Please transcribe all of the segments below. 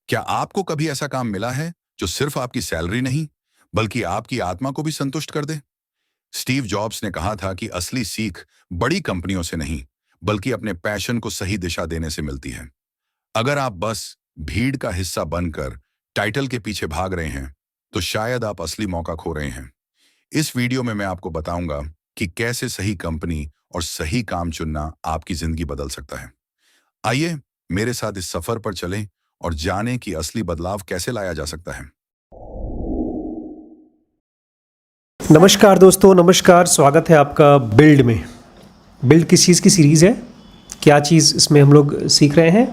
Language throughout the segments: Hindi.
क्या आपको कभी ऐसा काम मिला है जो सिर्फ आपकी सैलरी नहीं बल्कि आपकी आत्मा को भी संतुष्ट कर दे? स्टीव जॉब्स ने कहा था कि असली सीख बड़ी कंपनियों से नहीं बल्कि अपने पैशन को सही दिशा देने से मिलती है। अगर आप बस भीड़ का हिस्सा बनकर टाइटल के पीछे भाग रहे हैं तो शायद आप असली मौका खो रहे हैं। इस वीडियो में मैं आपको बताऊंगा कि कैसे सही कंपनी और सही काम चुनना आपकी जिंदगी बदल सकता है। आइए मेरे साथ इस सफर पर चलें और जानें कि असली बदलाव कैसे लाया जा सकता है। नमस्कार दोस्तों, नमस्कार। स्वागत है आपका बिल्ड में। बिल्ड किस चीज़ की सीरीज़ है? क्या चीज़ इसमें हम लोग सीख रहे हैं?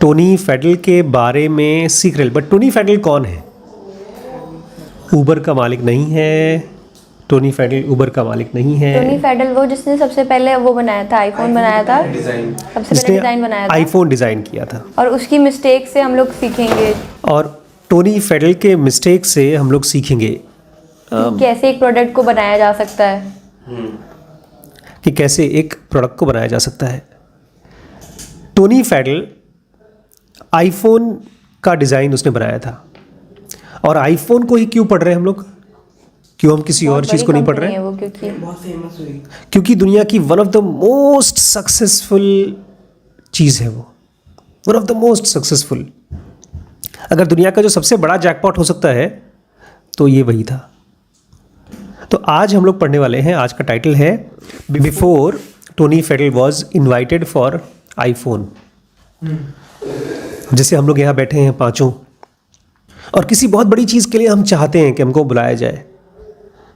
टोनी फेडल के बारे में सीख रहे हैं। बट टोनी फेडल कौन है? उबर का मालिक नहीं है। टोनी फेडल उबर का मालिक नहीं है। टोनी फेडल वो जिसने सबसे पहले वो बनाया था, आईफोन बनाया था, सबसे पहले डिज़ाइन बनाया था, आईफोन डिज़ाइन किया था। और उसकी मिस्टेक से हम लोग सीखेंगे और टोनी फेडल के मिस्टेक से हम लोग सीखेंगे कि कैसे एक प्रोडक्ट को बनाया जा सकता है। कि कैसे एक प्रोडक्ट को बनाया जा सकता है। टोनी फेडल आईफोन का डिज़ाइन उसने बनाया था। और आईफोन को ही क्यों पढ़ रहे हैं हम लोग? क्यों हम किसी और चीज़ को नहीं पढ़ रहे हैं? वो क्योंकि बहुत फेमस हुई। क्योंकि दुनिया की one of the most successful चीज़ है वो। One of the most successful. अगर दुनिया का जो सबसे बड़ा जैकपॉट हो सकता है तो ये वही था। तो आज हम लोग पढ़ने वाले हैं। आज का टाइटल है बिफोर टोनी फेडल वॉज इन्वाइटेड फॉर आईफोन। जैसे हम लोग यहाँ बैठे हैं पांचों, और किसी बहुत बड़ी चीज़ के लिए हम चाहते हैं कि हमको बुलाया जाए,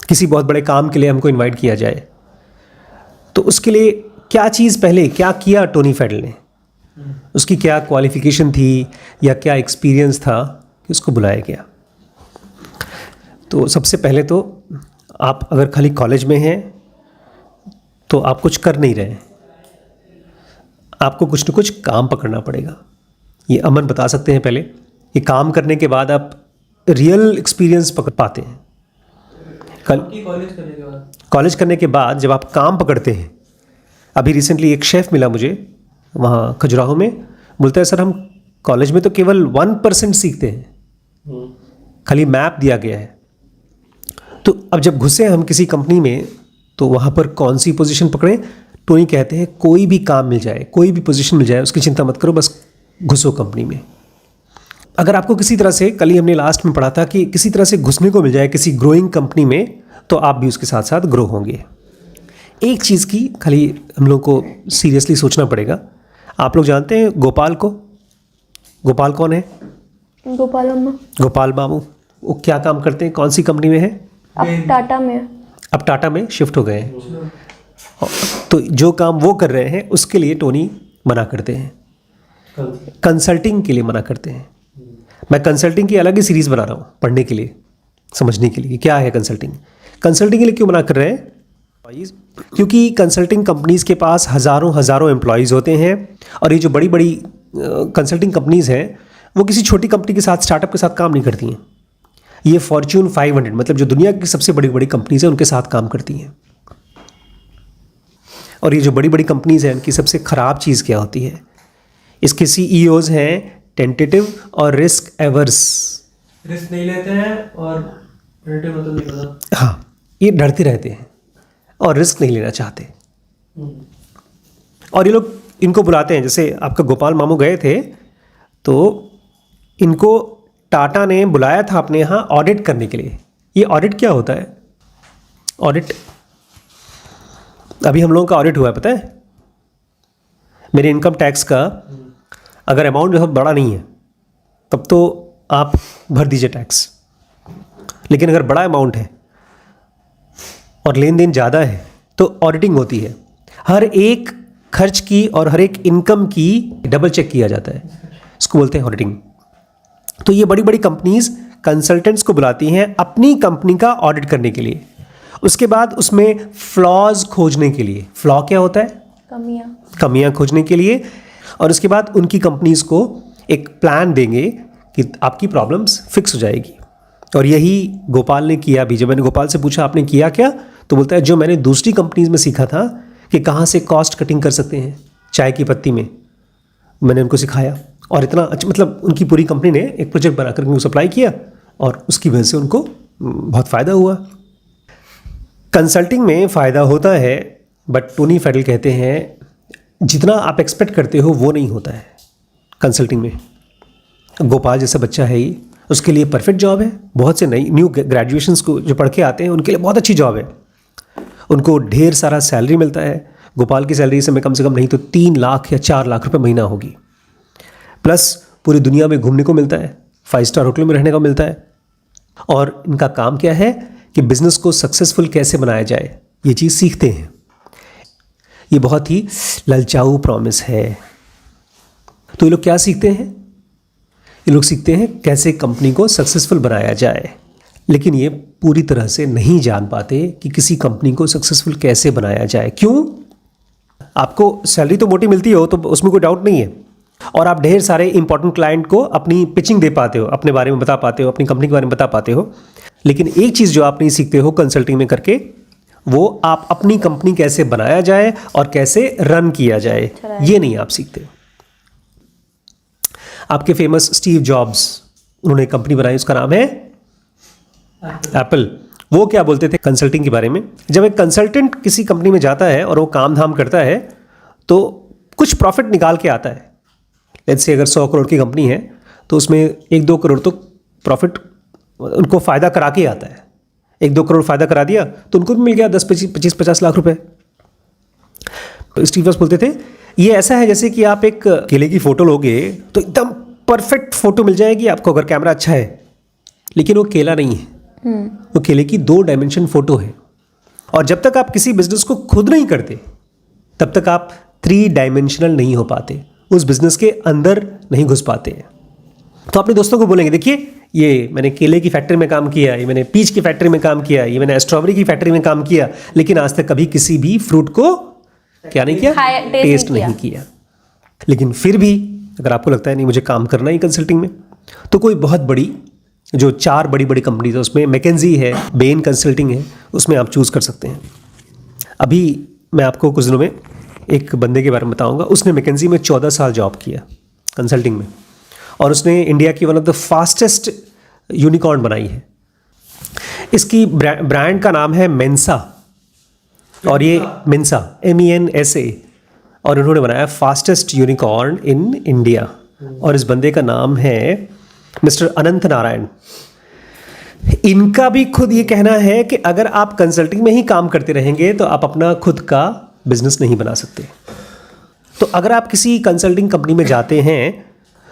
किसी बहुत बड़े काम के लिए हमको इनवाइट किया जाए। तो उसके लिए क्या चीज़ पहले क्या किया टोनी फेडल ने? उसकी क्या क्वालिफिकेशन थी या क्या एक्सपीरियंस था कि उसको बुलाया गया? तो सबसे पहले तो आप अगर खाली कॉलेज में हैं तो आप कुछ कर नहीं रहे हैं। आपको कुछ न कुछ काम पकड़ना पड़ेगा। ये अमन बता सकते हैं। पहले ये काम करने के बाद आप रियल एक्सपीरियंस पकड़ पाते हैं। कॉलेज करने के बाद जब आप काम पकड़ते हैं, अभी रिसेंटली एक शेफ़ मिला मुझे वहाँ खजुराहो में, बोलता है सर हम कॉलेज में तो केवल 1% सीखते हैं, खाली मैप दिया गया है। तो अब जब घुसे हम किसी कंपनी में तो वहाँ पर कौन सी पोजीशन पकड़ें? टोनी कहते हैं कोई भी काम मिल जाए, कोई भी पोजीशन मिल जाए, उसकी चिंता मत करो, बस घुसो कंपनी में। अगर आपको किसी तरह से, कल ही हमने लास्ट में पढ़ा था कि किसी तरह से घुसने को मिल जाए किसी ग्रोइंग कंपनी में, तो आप भी उसके साथ साथ ग्रो होंगे। एक चीज़ की खाली हम लोग को सीरियसली सोचना पड़ेगा। आप लोग जानते हैं गोपाल को? गोपाल कौन है? गोपाल मामू। वो क्या काम करते हैं? कौन सी कंपनी में है? अब टाटा में। अब टाटा में शिफ्ट हो गए हैं। तो जो काम वो कर रहे हैं उसके लिए टोनी मना करते हैं, कंसल्टिंग के लिए मना करते हैं। मैं कंसल्टिंग की अलग ही सीरीज़ बना रहा हूँ पढ़ने के लिए, समझने के लिए क्या है कंसल्टिंग। कंसल्टिंग के लिए क्यों मना कर रहे हैं? क्योंकि कंसल्टिंग कंपनीज़ के पास हज़ारों एम्प्लॉयज़ होते हैं, और ये जो बड़ी बड़ी कंसल्टिंग कंपनीज़ हैं वो किसी छोटी कंपनी के साथ, स्टार्टअप के साथ काम नहीं करती हैं। ये फॉर्च्यून 500 मतलब जो दुनिया की सबसे बड़ी बड़ी कंपनीज़ हैं उनके साथ काम करती हैं। और ये जो बड़ी बड़ी कंपनीज़ हैं उनकी सबसे ख़राब चीज़ क्या होती है? इसके CEOs हैं टेंटेटिव और रिस्क एवर्स। रिस्क नहीं लेते हैं और मतलब नहीं पता। हाँ, ये डरते रहते हैं और रिस्क नहीं लेना चाहते। और ये लोग इनको बुलाते हैं, जैसे आपका गोपाल मामू गए थे तो इनको टाटा ने बुलाया था अपने यहाँ ऑडिट करने के लिए। ये ऑडिट क्या होता है? ऑडिट, अभी हम लोगों का ऑडिट हुआ है, पता है? मेरे इनकम टैक्स का अगर अमाउंट बहुत बड़ा नहीं है तब तो आप भर दीजिए टैक्स, लेकिन अगर बड़ा अमाउंट है और लेन देन ज़्यादा है तो ऑडिटिंग होती है। हर एक खर्च की और हर एक इनकम की डबल चेक किया जाता है, इसको बोलते हैं ऑडिटिंग। तो ये बड़ी बड़ी कंपनीज कंसल्टेंट्स को बुलाती हैं अपनी कंपनी का ऑडिट करने के लिए। उसके बाद उसमें फ्लॉज खोजने के लिए, फ्लॉ क्या होता है? कमियां खोजने के लिए। और उसके बाद उनकी कंपनीज को एक प्लान देंगे कि आपकी प्रॉब्लम्स फिक्स हो जाएगी। और यही गोपाल ने किया भी। जब मैंने गोपाल से पूछा आपने किया क्या, तो बोलता है जो मैंने दूसरी कंपनीज में सीखा था कि कहाँ से कॉस्ट कटिंग कर सकते हैं चाय की पत्ती में, मैंने उनको सिखाया और इतना अच्छा, मतलब उनकी पूरी कंपनी ने एक प्रोजेक्ट बनाकर उनको सप्लाई किया और उसकी वजह से उनको बहुत फ़ायदा हुआ। कंसल्टिंग में फ़ायदा होता है, बट टोनी फेडल कहते हैं जितना आप एक्सपेक्ट करते हो वो नहीं होता है कंसल्टिंग में। गोपाल जैसा बच्चा है ये, उसके लिए परफेक्ट जॉब है। बहुत से नई न्यू ग्रेजुएशंस को जो पढ़ के आते हैं उनके लिए बहुत अच्छी जॉब है, उनको ढेर सारा सैलरी मिलता है। गोपाल की सैलरी से कम नहीं तो 3 लाख या 4 लाख रुपए महीना होगी, प्लस पूरी दुनिया में घूमने को मिलता है, 5 स्टार होटल में रहने का मिलता है। और इनका काम क्या है कि बिजनेस को सक्सेसफुल कैसे बनाया जाए ये चीज़ सीखते हैं। ये बहुत ही ललचाऊ प्रॉमिस है। तो ये लोग क्या सीखते हैं? ये लोग सीखते हैं कैसे कंपनी को सक्सेसफुल बनाया जाए, लेकिन ये पूरी तरह से नहीं जान पाते कि किसी कंपनी को सक्सेसफुल कैसे बनाया जाए। क्यों? आपको सैलरी तो मोटी मिलती हो तो उसमें कोई डाउट नहीं है, और आप ढेर सारे इंपॉर्टेंट क्लाइंट को अपनी पिचिंग दे पाते हो, अपने बारे में बता पाते हो, अपनी कंपनी के बारे में बता पाते हो। लेकिन एक चीज़ जो आप नहीं सीखते हो कंसल्टिंग में करके, वो आप अपनी कंपनी कैसे बनाया जाए और कैसे रन किया जाए, ये नहीं आप सीखते। आपके फेमस स्टीव जॉब्स, उन्होंने कंपनी बनाई, उसका नाम है एप्पल। वो क्या बोलते थे कंसल्टिंग के बारे में? जब एक कंसल्टेंट किसी कंपनी में जाता है और वो काम धाम करता है तो कुछ प्रॉफिट निकाल के आता है। लेट्स से अगर 100 करोड़ की कंपनी है तो उसमें 1-2 करोड़ तो प्रॉफिट उनको फ़ायदा करा के आता है। 1-2 करोड़ फ़ायदा करा दिया तो उनको भी मिल गया 10-25-50 लाख रुपए। स्टीव जॉब्स बोलते थे ये ऐसा है जैसे कि आप एक केले की फ़ोटो लोगे तो एकदम परफेक्ट फ़ोटो मिल जाएगी आपको अगर कैमरा अच्छा है, लेकिन वो केला नहीं है, वो केले की 2 डायमेंशन फ़ोटो है। और जब तक आप किसी बिजनेस को खुद नहीं करते तब तक आप 3 डायमेंशनल नहीं हो पाते, उस बिजनेस के अंदर नहीं घुस पाते हैं। तो अपने दोस्तों को बोलेंगे देखिए ये मैंने केले की फैक्ट्री में काम किया, ये मैंने पीच की फैक्ट्री में काम किया, ये मैंने स्ट्रॉबेरी की फैक्ट्री में काम किया, लेकिन आज तक कभी किसी भी फ्रूट को क्या नहीं किया, टेस्ट नहीं किया। लेकिन फिर भी अगर आपको लगता है नहीं मुझे काम करना ही कंसल्टिंग में, तो कोई बहुत बड़ी जो 4 बड़ी बड़ी कंपनीज है उसमें मैकेंजी है, बेन कंसल्टिंग है, उसमें आप चूज़ कर सकते हैं। अभी मैं आपको कुछ दिनों में एक बंदे के बारे में बताऊंगा, उसने मैकेंजी में 14 साल जॉब किया कंसल्टिंग में, और उसने इंडिया की one of the fastest unicorn बनाई है। इसकी ब्रांड का नाम है मेंसा, और ये मेंसा MENSA, और इन्होंने बनाया फास्टेस्ट यूनिकॉर्न इन इंडिया। और इस बंदे का नाम है मिस्टर अनंत नारायण। इनका भी खुद ये कहना है कि अगर आप कंसल्टिंग में ही काम करते रहेंगे तो आप अपना खुद का बिजनेस नहीं बना सकते। तो अगर आप किसी कंसल्टिंग कंपनी में जाते हैं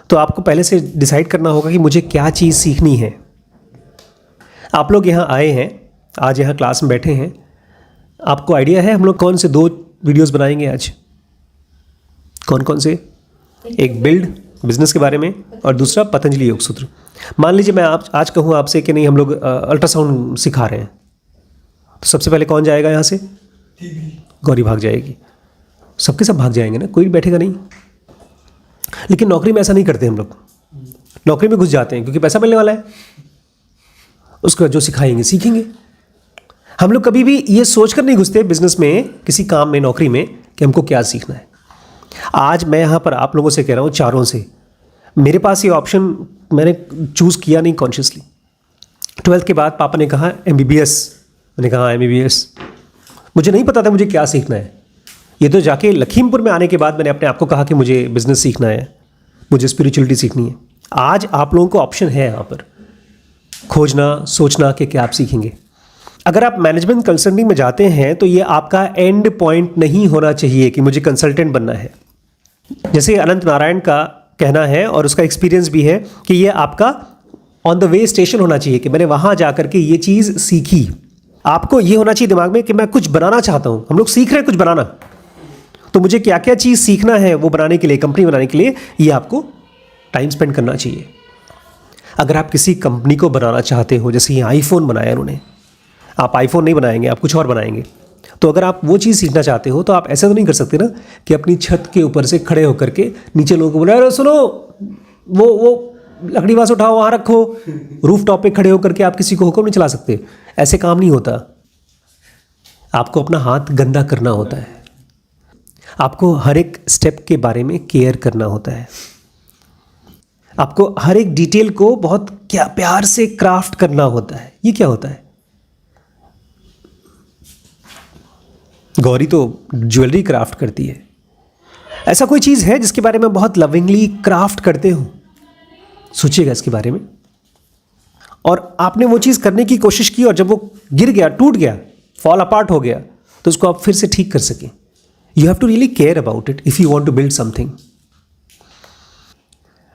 तो आपको पहले से डिसाइड करना होगा कि मुझे क्या चीज़ सीखनी है। आप लोग यहाँ आए हैं, आज यहाँ क्लास में बैठे हैं, आपको आइडिया है हम लोग कौन से 2 वीडियोस बनाएंगे आज? कौन कौन से? एक बिल्ड बिजनेस के बारे में और दूसरा पतंजलि योग सूत्र। मान लीजिए मैं आज कहूँ आपसे कि नहीं हम लोग अल्ट्रासाउंड सिखा रहे हैं, तो सबसे पहले कौन जाएगा यहाँ से? गौरी भाग जाएगी, सबके सब भाग जाएंगे ना, कोई बैठेगा नहीं। लेकिन नौकरी में ऐसा नहीं करते हम लोग, नौकरी में घुस जाते हैं क्योंकि पैसा मिलने वाला है, उसके बाद जो सिखाएंगे सीखेंगे। हम लोग कभी भी ये सोचकर नहीं घुसते बिजनेस में, किसी काम में, नौकरी में, कि हमको क्या सीखना है। आज मैं यहाँ पर आप लोगों से कह रहा हूँ, चारों से, मेरे पास ये ऑप्शन मैंने चूज़ किया नहीं कॉन्शियसली। 12th के बाद पापा ने कहा MBBS, मैंने कहा MBBS, मुझे नहीं पता था मुझे क्या सीखना है। ये तो जाके लखीमपुर में आने के बाद मैंने अपने आप को कहा कि मुझे बिजनेस सीखना है, मुझे स्पिरिचुअलिटी सीखनी है। आज आप लोगों को ऑप्शन है यहाँ पर खोजना, सोचना कि क्या आप सीखेंगे। अगर आप मैनेजमेंट कंसल्टिंग में जाते हैं तो ये आपका एंड पॉइंट नहीं होना चाहिए कि मुझे कंसल्टेंट बनना है। जैसे अनंत नारायण का कहना है और उसका एक्सपीरियंस भी है कि ये आपका ऑन द वे स्टेशन होना चाहिए कि मैंने वहाँ जा कर के ये चीज़ सीखी। आपको ये होना चाहिए दिमाग में कि मैं कुछ बनाना चाहता हूँ, हम लोग सीख रहे हैं कुछ बनाना, तो मुझे क्या क्या चीज़ सीखना है वो बनाने के लिए, कंपनी बनाने के लिए, ये आपको टाइम स्पेंड करना चाहिए। अगर आप किसी कंपनी को बनाना चाहते हो, जैसे ये आईफोन बनाया उन्होंने, आप आईफोन नहीं बनाएंगे, आप कुछ और बनाएंगे, तो अगर आप वो चीज़ सीखना चाहते हो तो आप ऐसा तो नहीं कर सकते ना कि अपनी छत के ऊपर से खड़े होकर के नीचे लोगों को बोला अरे सुनो वो लकड़ी वास उठाओ वहाँ रखो, रूफ टॉप पे खड़े होकर के आप किसी को हुक्म नहीं चला सकते। ऐसे काम नहीं होता, आपको अपना हाथ गंदा करना होता है। आपको हर एक स्टेप के बारे में केयर करना होता है, आपको हर एक डिटेल को बहुत क्या प्यार से क्राफ्ट करना होता है। ये क्या होता है? गौरी तो ज्वेलरी क्राफ्ट करती है, ऐसा कोई चीज़ है जिसके बारे में बहुत लविंगली क्राफ्ट करते हो? सोचिएगा इसके बारे में। और आपने वो चीज़ करने की कोशिश की और जब वो गिर गया, टूट गया, फॉल अपार्ट हो गया, तो उसको आप फिर से ठीक कर सकें। You have to really care about it if you want to build something.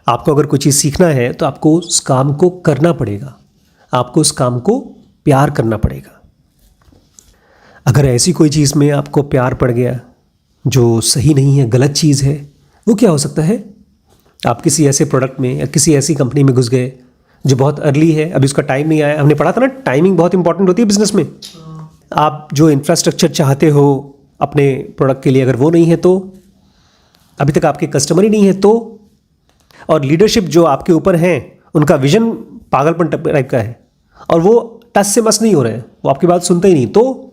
आपको अगर कोई चीज़ सीखना है तो आपको उस काम को करना पड़ेगा, आपको उस काम को प्यार करना पड़ेगा। अगर ऐसी कोई चीज़ में आपको प्यार पड़ गया जो सही नहीं है, गलत चीज़ है, वो क्या हो सकता है? आप किसी ऐसे प्रोडक्ट में या किसी ऐसी कंपनी में घुस गए जो बहुत अर्ली है, अभी उसका टाइम नहीं आया। हमने पढ़ा था ना, टाइमिंग बहुत इंपॉर्टेंट होती है बिजनेस में। आप जो इंफ्रास्ट्रक्चर चाहते हो अपने प्रोडक्ट के लिए, अगर वो नहीं है तो, अभी तक आपके कस्टमर ही नहीं है तो, और लीडरशिप जो आपके ऊपर हैं उनका विजन पागलपन टाइप का है और वो टस से मस नहीं हो रहे हैं, वो आपकी बात सुनते ही नहीं, तो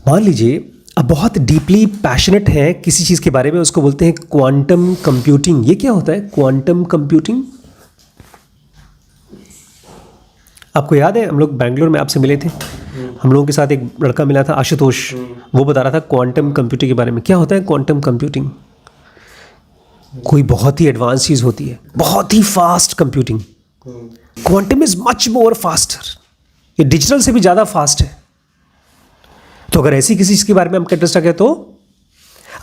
मान लीजिए अब बहुत डीपली पैशनेट है किसी चीज़ के बारे में, उसको बोलते हैं क्वांटम कंप्यूटिंग। ये क्या होता है क्वांटम कंप्यूटिंग? आपको याद है हम लोग बैंगलोर में आपसे मिले थे, हम लोगों के साथ एक लड़का मिला था आशुतोष, वो बता रहा था क्वांटम कंप्यूटिंग के बारे में। क्या होता है क्वांटम कंप्यूटिंग? कोई बहुत ही एडवांस चीज़ होती है, बहुत ही fast computing. Quantum is much more faster, ये डिजिटल से भी ज़्यादा फास्ट है। तो अगर ऐसी किसी चीज़ के बारे में आपका इंटरेस्ट आ गया, तो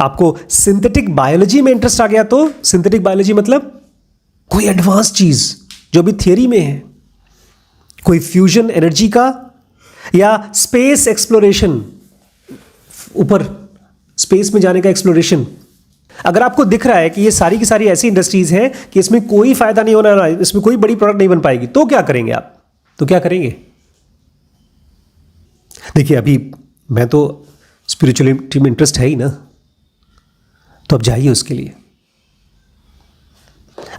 आपको सिंथेटिक बायोलॉजी में इंटरेस्ट आ गया, तो सिंथेटिक बायोलॉजी मतलब कोई एडवांस चीज़ जो भी थियरी में है, कोई फ्यूजन एनर्जी का या स्पेस एक्सप्लोरेशन, ऊपर स्पेस में जाने का एक्सप्लोरेशन। अगर आपको दिख रहा है कि ये सारी की सारी ऐसी इंडस्ट्रीज हैं कि इसमें कोई फायदा नहीं होना, इसमें कोई बड़ी प्रोडक्ट नहीं बन पाएगी, तो क्या करेंगे आप? तो क्या करेंगे? देखिए, अभी मैं तो स्पिरिचुअलिटी में इंटरेस्ट है ही ना, तो अब जाइए उसके लिए।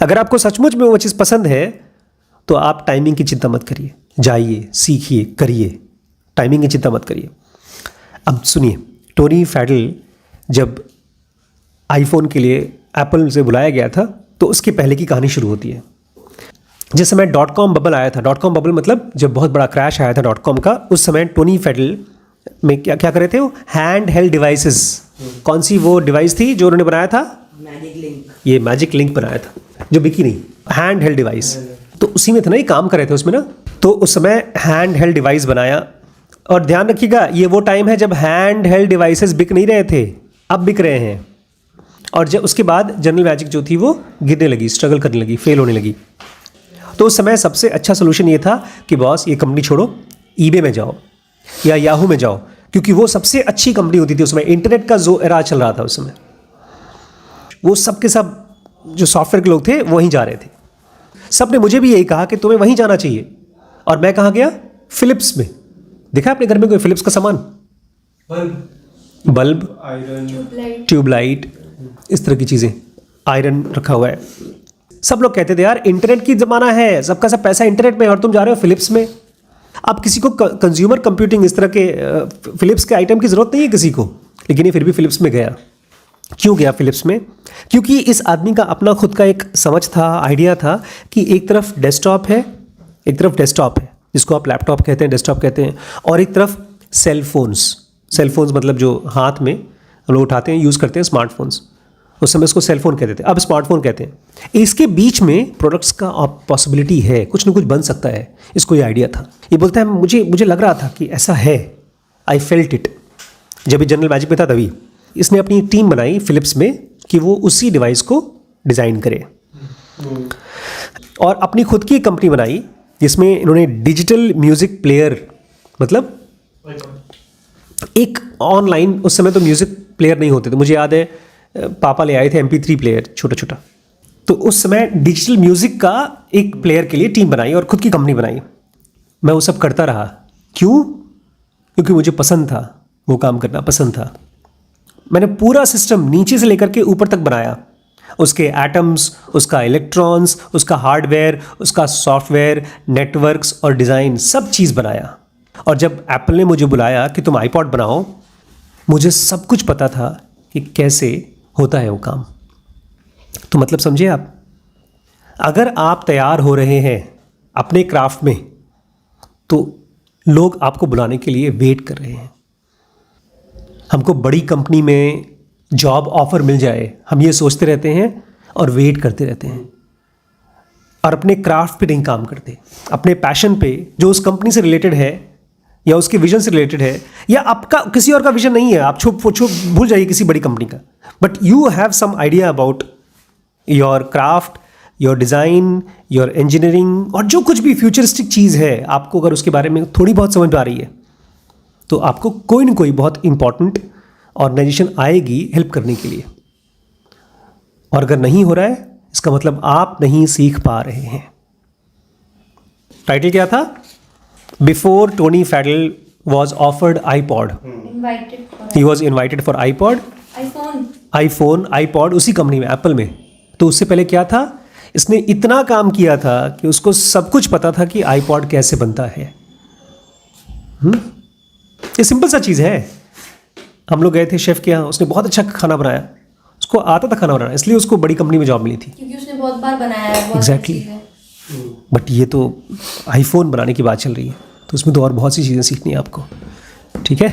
अगर आपको सचमुच में वो चीज़ पसंद है तो आप टाइमिंग की चिंता मत करिए, जाइए, सीखिए, करिए, टाइमिंग की चिंता मत करिए। अब सुनिए, टोनी फैडल जब आईफोन के लिए एप्पल से बुलाया गया था, तो उसके पहले की कहानी शुरू होती है। जिस समय .com बबल आया था, .com बबल मतलब जब बहुत बड़ा क्रैश आया था .com का, उस समय टोनी फैडल में क्या क्या कर रहे थे वो? Hand held devices. कौन सी वो डिवाइस थी जो उन्होंने बनाया था? Magic link. ये मैजिक लिंक बनाया था, जो बिकी नहीं, हैंड हेल्ड डिवाइस। तो उसी में था ना, ये काम कर रहे थे उसमें ना। तो उस समय हैंड हेल्ड डिवाइस बनाया, और ध्यान रखिएगा ये वो टाइम है जब हैंड हेल्ड डिवाइसेस बिक नहीं रहे थे, अब बिक रहे हैं। और जब उसके बाद जनरल मैजिक जो थी वो गिरने लगी, स्ट्रगल करने लगी, फेल होने लगी। तो उस समय सबसे अच्छा सोल्यूशन ये था कि बॉस ये कंपनी छोड़ो, ईबे में जाओ या याहू में जाओ, क्योंकि वो सबसे अच्छी कंपनी होती थी उस समय। इंटरनेट का जो एरा चल रहा था उस समय, वो सब के सब जो सॉफ्टवेयर के लोग थे वहीं जा रहे थे। सब ने मुझे भी यही कहा कि तुम्हें वहीं जाना चाहिए, और मैं कहाँ गया? फिलिप्स में। देखा अपने घर में कोई फिलिप्स का सामान? बल्ब, आयरन, ट्यूबलाइट, इस तरह की चीज़ें, आयरन रखा हुआ है। सब लोग कहते थे यार इंटरनेट की ज़माना है, सबका सब पैसा इंटरनेट में है, और तुम जा रहे हो फिलिप्स में। अब किसी को कंज्यूमर कंप्यूटिंग इस तरह के फिलिप्स के आइटम की ज़रूरत नहीं है किसी को, लेकिन ये फिर भी फिलिप्स में गया। क्यों गया फिलिप्स में? क्योंकि इस आदमी का अपना खुद का एक समझ था, आइडिया था कि एक तरफ डेस्कटॉप है, एक तरफ डेस्कटॉप है जिसको आप लैपटॉप कहते हैं, डेस्कटॉप कहते हैं, और एक तरफ सेल फोन्स मतलब जो हाथ में हम लोग उठाते हैं, यूज़ करते हैं, स्मार्टफोन्स। उस समय उसको सेल फोन कहते थे, अब स्मार्टफोन कहते हैं। इसके बीच में प्रोडक्ट्स का पॉसिबिलिटी है, कुछ ना कुछ बन सकता है, इसको ये आइडिया था। ये बोलता है मुझे लग रहा था कि ऐसा है, आई फेल्ट इट। जब ये जनरल मैजिक में था तभी इसने अपनी टीम बनाई फिलिप्स में कि वो उसी डिवाइस को डिज़ाइन करे, और अपनी खुद की कंपनी बनाई जिसमें इन्होंने डिजिटल म्यूज़िक प्लेयर, मतलब एक ऑनलाइन, उस समय तो म्यूज़िक प्लेयर नहीं होते थे, मुझे याद है पापा ले आए थे MP3 प्लेयर छोटा छोटा। तो उस समय डिजिटल म्यूज़िक का एक प्लेयर के लिए टीम बनाई और खुद की कंपनी बनाई। मैं वो सब करता रहा। क्यों? क्योंकि मुझे पसंद था, वो काम करना पसंद था। मैंने पूरा सिस्टम नीचे से लेकर के ऊपर तक बनाया, उसके एटम्स, उसका इलेक्ट्रॉन्स, उसका हार्डवेयर, उसका सॉफ्टवेयर, नेटवर्क्स और डिज़ाइन, सब चीज़ बनाया। और जब एप्पल ने मुझे बुलाया कि तुम आईपॉड बनाओ, मुझे सब कुछ पता था कि कैसे होता है वो काम। तो मतलब समझे आप, अगर आप तैयार हो रहे हैं अपने क्राफ्ट में तो लोग आपको बुलाने के लिए वेट कर रहे हैं। हमको बड़ी कंपनी में जॉब ऑफर मिल जाए, हम ये सोचते रहते हैं और वेट करते रहते हैं, और अपने क्राफ्ट पे नहीं काम करते, अपने पैशन पे जो उस कंपनी से रिलेटेड है या उसके विजन से रिलेटेड है, या आपका किसी और का विजन नहीं है, आप भूल जाइए किसी बड़ी कंपनी का, but you have some idea about your craft, your design, your engineering, और जो कुछ भी फ्यूचरिस्टिक चीज़ है, आपको अगर उसके बारे में थोड़ी बहुत समझ में आ रही है तो आपको कोई ना कोई बहुत इंपॉर्टेंट ऑर्गेनाइजेशन आएगी हेल्प करने के लिए। और अगर नहीं हो रहा है इसका मतलब आप नहीं सीख पा रहे हैं। टाइटल क्या था? Before Tony Fadell was offered iPod, he was invited for iPod, iPhone, iPod उसी कंपनी में, एप्पल में। तो उससे पहले क्या था, इसने इतना काम किया था कि उसको सब कुछ पता था कि आईपॉड कैसे बनता है। ये सिंपल सा चीज़ है। हम लोग गए थे शेफ़ के यहाँ, उसने बहुत अच्छा खाना बनाया, उसको आता था खाना बनाना, इसलिए उसको बड़ी कंपनी में जॉब मिली थी, क्योंकि उसने बहुत बार बनाया है। एग्जैक्टली। बट ये तो आईफोन बनाने की बात चल रही है, तो उसमें तो और बहुत सी चीज़ें सीखनी है आपको। ठीक है।